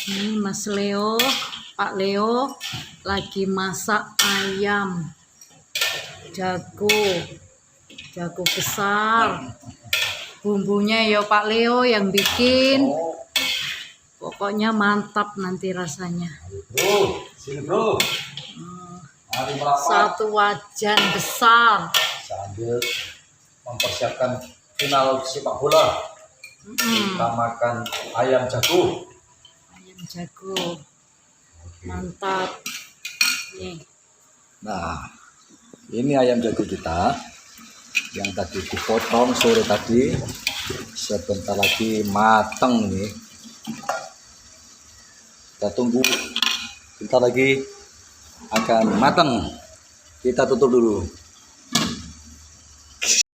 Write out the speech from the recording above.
Ini Mas Leo, Pak Leo lagi masak ayam jago besar. Bumbunya ya Pak Leo yang bikin. Pokoknya mantap nanti rasanya. Bro, sini bro. Mari merapat. Satu wajan besar. Sambil mempersiapkan final sepak bola. Kita makan ayam jago. Ayam jago. Mantap. Nih. Nah, ini ayam jago kita yang tadi dipotong sore tadi. Sebentar lagi matang nih. Kita tunggu, bentar lagi akan matang. Kita tutup dulu.